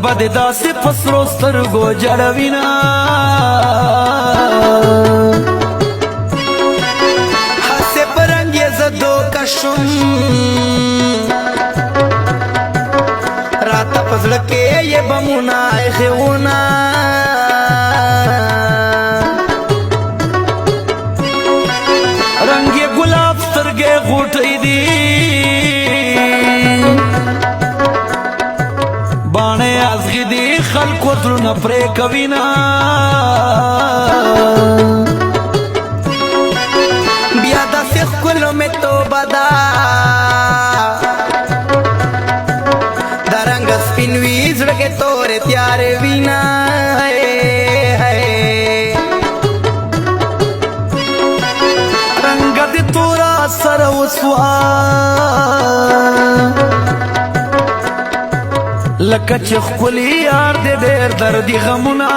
بد داسې پسرو سترګو جړوینا هسې پرنګ یې زدو کشم راته په زړه کې یې بمونه ایښېونه رنګ یې ګلاب سترګې غوټۍ دي باڼې ازغي دي خلکو زړونه پرې کوينه بیا داسې ښکلو مې توبه ده د رنګ سپین وي زړه کې تورې تیارې وینه رنګ دې تورا سره وسوه لکه چې ښکلي یار دې ډېر دردي غمونه